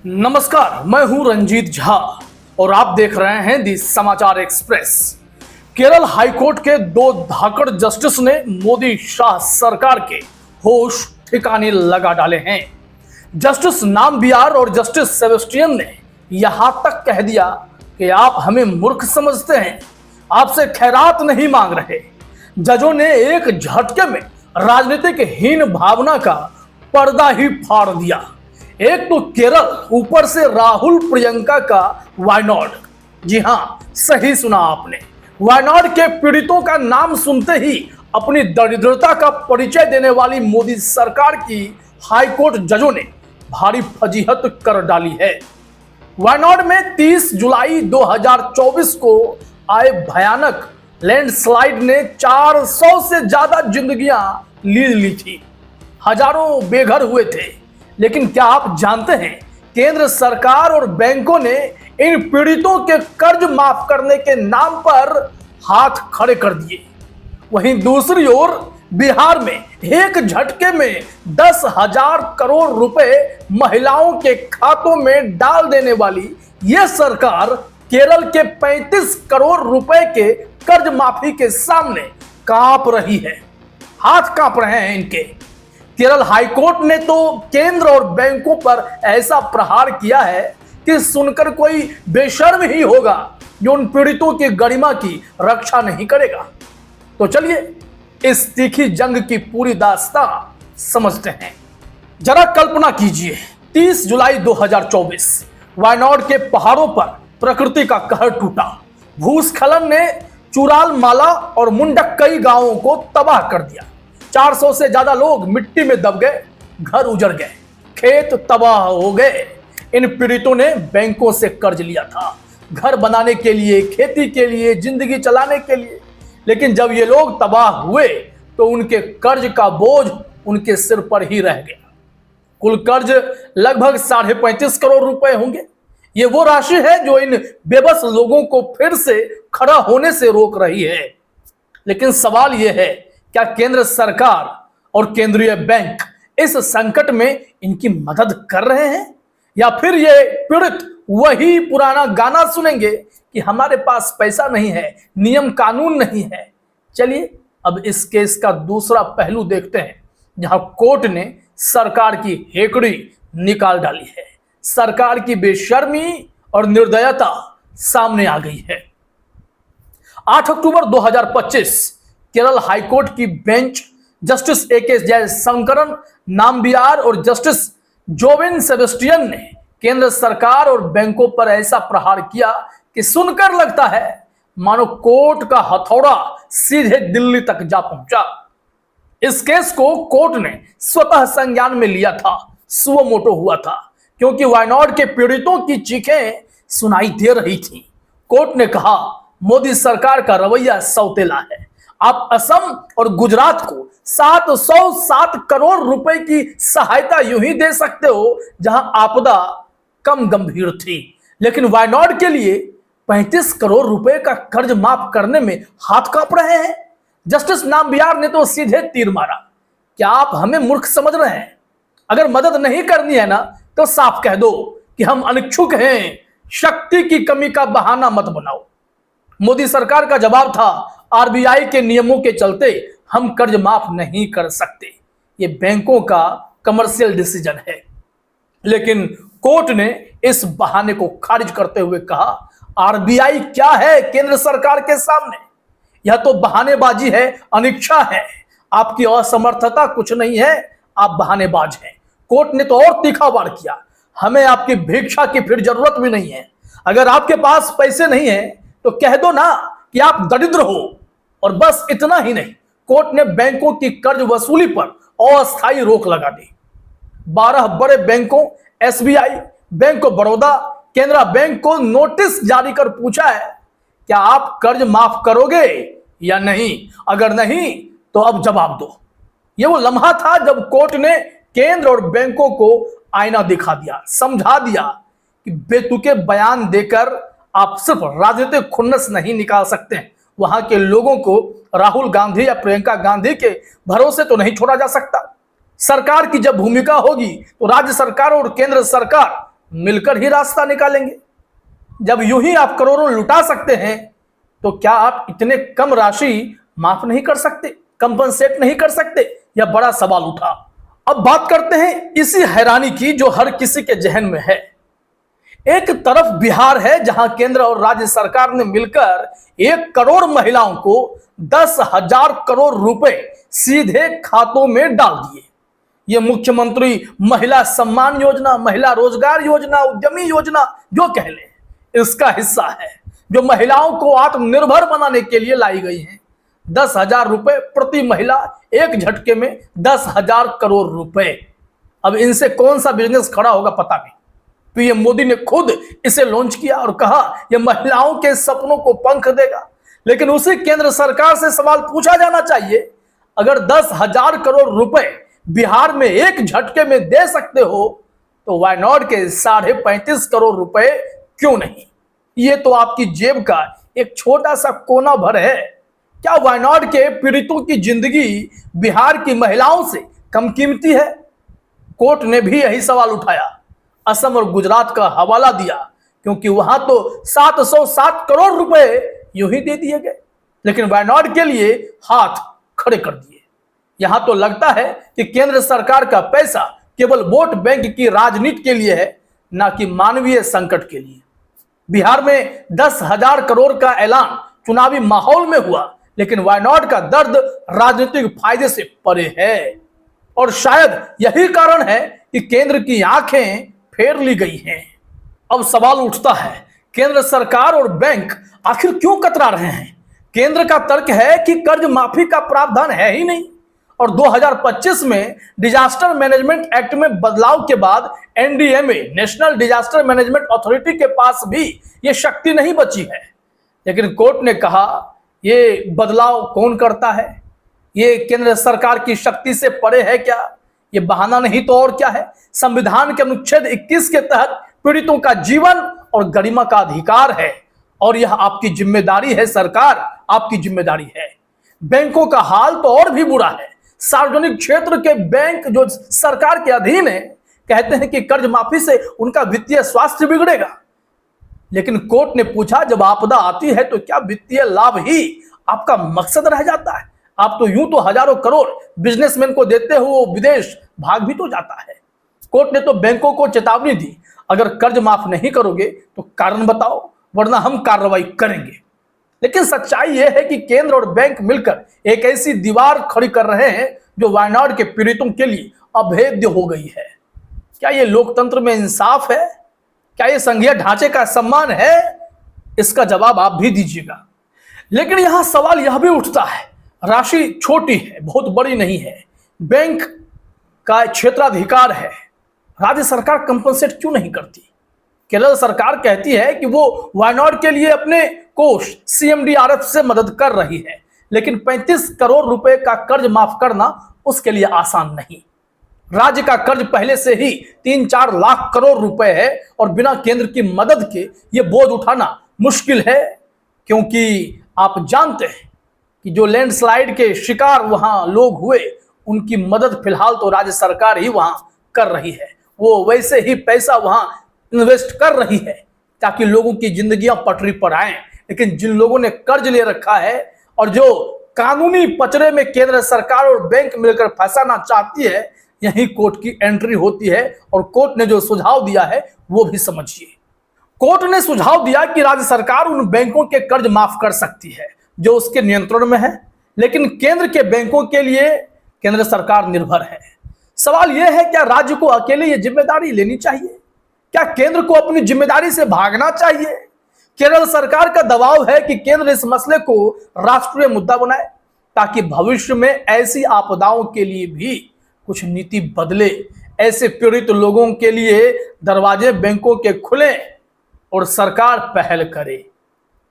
नमस्कार, मैं हूं रंजीत झा और आप देख रहे हैं दी समाचार एक्सप्रेस। केरल हाईकोर्ट के दो धाकड़ जस्टिस ने मोदी शाह सरकार के होश ठिकाने लगा डाले हैं। जस्टिस नामबियार और जस्टिस सेबेस्टियन ने यहां तक कह दिया कि आप हमें मूर्ख समझते हैं, आपसे खैरात नहीं मांग रहे। जजों ने एक झटके में राजनीतिक हीन भावना का पर्दा ही फाड़ दिया। एक तो केरल, ऊपर से राहुल प्रियंका का वायनाड। जी हां, सही सुना आपने। वायनाड के पीड़ितों का नाम सुनते ही अपनी दरिद्रता का परिचय देने वाली मोदी सरकार की हाईकोर्ट जजों ने भारी फजीहत कर डाली है। वायनाड में 30 जुलाई 2024 को आए भयानक लैंडस्लाइड ने 400 से ज्यादा जिंदगियां ले ली थी। हजारों बेघर हुए थे। लेकिन क्या आप जानते हैं, केंद्र सरकार और बैंकों ने इन पीड़ितों के कर्ज माफ करने के नाम पर हाथ खड़े कर दिए। वहीं दूसरी ओर बिहार में एक झटके में 10,000 करोड़ रुपए महिलाओं के खातों में डाल देने वाली यह सरकार केरल के 35 करोड़ रुपए के कर्ज माफी के सामने कांप रही है। हाथ कांप रहे हैं इनके। केरल हाईकोर्ट ने तो केंद्र और बैंकों पर ऐसा प्रहार किया है कि सुनकर कोई बेशर्म ही होगा जो उन पीड़ितों की गरिमा की रक्षा नहीं करेगा। तो चलिए इस तीखी जंग की पूरी दास्तां समझते हैं। जरा कल्पना कीजिए, 30 जुलाई 2024 वायनाड के पहाड़ों पर प्रकृति का कहर टूटा। भूस्खलन ने चुराल माला और मुंडक्कई गांवों को तबाह कर दिया। 400 से ज्यादा लोग मिट्टी में दब गए, घर उजड़ गए, खेत तबाह हो गए। इन पीड़ितों ने बैंकों से कर्ज लिया था, घर बनाने के लिए, खेती के लिए, जिंदगी चलाने के लिए। लेकिन जब ये लोग तबाह हुए तो उनके कर्ज का बोझ उनके सिर पर ही रह गया। कुल कर्ज लगभग 35.5 करोड़ रुपए होंगे। ये वो राशि है जो इन बेबस लोगों को फिर से खड़ा होने से रोक रही है। लेकिन सवाल यह है, क्या केंद्र सरकार और केंद्रीय बैंक इस संकट में इनकी मदद कर रहे हैं, या फिर ये पीड़ित वही पुराना गाना सुनेंगे कि हमारे पास पैसा नहीं है, नियम कानून नहीं है। चलिए अब इस केस का दूसरा पहलू देखते हैं, जहां कोर्ट ने सरकार की हेकड़ी निकाल डाली है। सरकार की बेशर्मी और निर्दयता सामने आ गई है। 8 अक्टूबर 2025 केरल हाईकोर्ट की बेंच जस्टिस AK जयशंकरन नामबियार और जस्टिस जोविन सेबेस्टियन ने केंद्र सरकार और बैंकों पर ऐसा प्रहार किया कि सुनकर लगता है मानो कोर्ट का हथौड़ा सीधे दिल्ली तक जा पहुंचा। इस केस को कोर्ट ने स्वतः संज्ञान में लिया था, सुओ मोटो हुआ था, क्योंकि वायनाड के पीड़ितों की चीखें सुनाई दे रही थी। कोर्ट ने कहा, मोदी सरकार का रवैया सौतेला है। आप असम और गुजरात को 707 करोड़ रुपए की सहायता यूं ही दे सकते हो जहां आपदा कम गंभीर थी, लेकिन वायनाड के लिए 35 करोड़ रुपए का कर्ज माफ करने में हाथ कांप रहे हैं। जस्टिस नामबियार ने तो सीधे तीर मारा। क्या आप हमें मूर्ख समझ रहे हैं? अगर मदद नहीं करनी है ना तो साफ कह दो कि हम अनिच्छुक हैं, शक्ति की कमी का बहाना मत बनाओ। मोदी सरकार का जवाब था, RBI के नियमों के चलते हम कर्ज माफ नहीं कर सकते, ये बैंकों का कमर्शियल डिसीजन है। लेकिन कोर्ट ने इस बहाने को खारिज करते हुए कहा, RBI क्या है केंद्र सरकार के सामने? यह तो बहानेबाजी है, अनिच्छा है, आपकी असमर्थता कुछ नहीं है, आप बहानेबाज हैं। कोर्ट ने तो और तीखा वार किया, हमें आपकी भिक्षा की फिर जरूरत भी नहीं है। अगर आपके पास पैसे नहीं है तो कह दो ना कि आप दरिद्र हो। और बस इतना ही नहीं, कोर्ट ने बैंकों की कर्ज वसूली पर अस्थायी रोक लगा दी। 12 बड़े बैंकों, SBI, bank of Baroda, Canara bank को नोटिस जारी कर पूछा है, क्या आप कर्ज माफ करोगे या नहीं? अगर नहीं तो अब जवाब दो। यह वो लम्हा था जब कोर्ट ने केंद्र और बैंकों को आईना दिखा दिया, समझा दिया कि बेतुके बयान देकर आप सिर्फ राजनीतिक खुन्नस नहीं निकाल सकते हैं, वहां के लोगों को राहुल गांधी या प्रियंका गांधी के भरोसे तो नहीं छोड़ा जा सकता। सरकार की जब भूमिका होगी तो राज्य सरकार और केंद्र सरकार मिलकर ही रास्ता निकालेंगे। जब यूं ही आप करोड़ों लुटा सकते हैं तो क्या आप इतने कम राशि माफ नहीं कर सकते, कंपनसेट नहीं कर सकते? यह बड़ा सवाल उठा। अब बात करते हैं इसी हैरानी की जो हर किसी के जहन में है। एक तरफ बिहार है जहां केंद्र और राज्य सरकार ने मिलकर 1 करोड़ महिलाओं को 10,000 करोड़ रुपए सीधे खातों में डाल दिए। यह मुख्यमंत्री महिला सम्मान योजना, महिला रोजगार योजना, उद्यमी योजना जो कह लें, इसका हिस्सा है, जो महिलाओं को आत्मनिर्भर बनाने के लिए लाई गई है। 10,000 रुपए प्रति महिला, एक झटके में 10,000 करोड़ रुपए। अब इनसे कौन सा बिजनेस खड़ा होगा पता नहीं। पीएम मोदी ने खुद इसे लॉन्च किया और कहा यह महिलाओं के सपनों को पंख देगा। लेकिन उसी केंद्र सरकार से सवाल पूछा जाना चाहिए, अगर 10,000 करोड़ रुपए बिहार में एक झटके में दे सकते हो तो वाई नॉट के 35.5 करोड़ रुपए क्यों नहीं? ये तो आपकी जेब का एक छोटा सा कोना भर है। क्या वाई नॉट के पीड़ितों की जिंदगी बिहार की महिलाओं से कम कीमती है? कोर्ट ने भी यही सवाल उठाया, असम और गुजरात का हवाला दिया, क्योंकि वहां तो 707 करोड़ रुपए यूं ही दे दिए गए, लेकिन वाई नॉट के लिए हाथ खड़े कर दिए। यहां तो लगता है कि केंद्र सरकार का पैसा केवल वोट बैंक की राजनीति के लिए है, ना कि मानवीय संकट के लिए। बिहार में 10,000 करोड़ का ऐलान चुनावी माहौल में हुआ, लेकिन वाई नॉट का दर्द राजनीतिक फायदे से परे है। और शायद यही कारण है कि केंद्र की आंखें फेर ली गई हैं। अब सवाल उठता है, केंद्र सरकार और बैंक आखिर क्यों कतरा रहे हैं? केंद्र का तर्क है कि कर्ज माफी का प्रावधान है ही नहीं, और 2025 में डिजास्टर मैनेजमेंट एक्ट में बदलाव के बाद NDMA, national disaster management authority के पास भी यह शक्ति नहीं बची है। लेकिन कोर्ट ने कहा यह बदलाव कौन करता है? ये केंद्र सरकार की शक्ति से परे है क्या? ये बहाना नहीं तो और क्या है? संविधान के अनुच्छेद 21 के तहत पीड़ितों का जीवन और गरिमा का अधिकार है, और यह आपकी जिम्मेदारी है सरकार, आपकी जिम्मेदारी है। बैंकों का हाल तो और भी बुरा है। सार्वजनिक क्षेत्र के बैंक जो सरकार के अधीन है, कहते हैं कि कर्ज माफी से उनका वित्तीय स्वास्थ्य बिगड़ेगा। लेकिन कोर्ट ने पूछा, जब आपदा आती है तो क्या वित्तीय लाभ ही आपका मकसद रह जाता है? आप तो यूं तो हजारों करोड़ बिजनेसमैन को देते हो, वो विदेश भाग भी तो जाता है। कोर्ट ने तो बैंकों को चेतावनी दी, अगर कर्ज माफ नहीं करोगे तो कारण बताओ, वरना हम कार्रवाई करेंगे। लेकिन सच्चाई यह है कि केंद्र और बैंक मिलकर एक ऐसी दीवार खड़ी कर रहे हैं जो वाई नॉट के पीड़ितों के लिए अभेद्य हो गई है। क्या यह लोकतंत्र में इंसाफ है? क्या यह संघीय ढांचे का सम्मान है? इसका जवाब आप भी दीजिएगा। लेकिन यहां सवाल यह भी उठता है, राशि छोटी है, बहुत बड़ी नहीं है, बैंक का क्षेत्राधिकार है, राज्य सरकार कंपनसेट क्यों नहीं करती? केरल सरकार कहती है कि वो वाई नॉट के लिए अपने कोष सीएमडीआरएफ से मदद कर रही है, लेकिन 35 करोड़ रुपए का कर्ज माफ करना उसके लिए आसान नहीं। राज्य का कर्ज पहले से ही 3-4 लाख करोड़ रुपए है, और बिना केंद्र की मदद के ये बोझ उठाना मुश्किल है, क्योंकि आप जानते हैं कि जो लैंडस्लाइड के शिकार वहां लोग हुए, उनकी मदद फिलहाल तो राज्य सरकार ही वहां कर रही है। वो वैसे ही पैसा वहां इन्वेस्ट कर रही है ताकि लोगों की जिंदगियां पटरी पर आए। लेकिन जिन लोगों ने कर्ज ले रखा है और जो कानूनी पचड़े में केंद्र सरकार और बैंक मिलकर फंसाना चाहती है, यही कोर्ट की एंट्री होती है। और कोर्ट ने जो सुझाव दिया है वो भी समझिए। कोर्ट ने सुझाव दिया कि राज्य सरकार उन बैंकों के कर्ज माफ कर सकती है जो उसके नियंत्रण में है, लेकिन केंद्र के बैंकों के लिए केंद्र सरकार निर्भर है। सवाल यह है, क्या राज्य को अकेले ये जिम्मेदारी लेनी चाहिए? क्या केंद्र को अपनी जिम्मेदारी से भागना चाहिए? केरल सरकार का दबाव है कि केंद्र इस मसले को राष्ट्रीय मुद्दा बनाए, ताकि भविष्य में ऐसी आपदाओं के लिए भी कुछ नीति बदले। ऐसे पीड़ित लोगों के लिए दरवाजे बैंकों के खुले और सरकार पहल करे।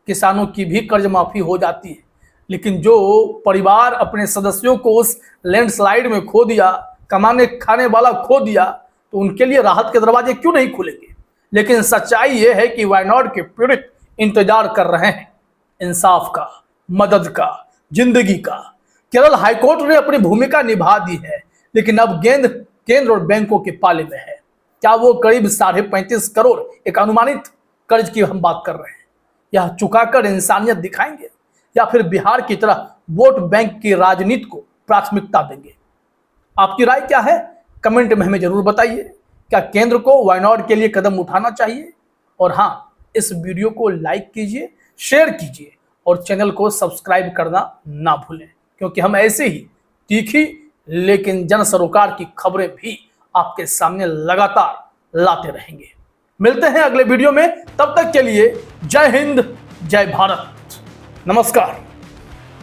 किसानों की भी कर्ज माफी हो जाती है, लेकिन जो परिवार अपने सदस्यों को उस लैंडस्लाइड में खो दिया, कमाने खाने वाला खो दिया, तो उनके लिए राहत के दरवाजे क्यों नहीं खुलेंगे? लेकिन सच्चाई यह है कि वाई नॉट के पीड़ित इंतजार कर रहे हैं इंसाफ का, मदद का, जिंदगी का। केरल हाईकोर्ट ने अपनी भूमिका निभा दी है, लेकिन अब गेंद केंद्र और बैंकों के पाले में है। क्या वो करीब 35.5 करोड़ एक अनुमानित कर्ज की हम बात कर रहे हैं, यह चुकाकर इंसानियत दिखाएंगे या फिर बिहार की तरह वोट बैंक की राजनीति को प्राथमिकता देंगे? आपकी राय क्या है? कमेंट में हमें जरूर बताइए। क्या केंद्र को वायनाड के लिए कदम उठाना चाहिए? और हाँ, इस वीडियो को लाइक कीजिए, शेयर कीजिए और चैनल को सब्सक्राइब करना ना भूलें, क्योंकि हम ऐसे ही तीखी लेकिन जन सरोकार की खबरें भी आपके सामने लगातार लाते रहेंगे। मिलते हैं अगले वीडियो में, तब तक के लिए जय हिंद, जय भारत, नमस्कार।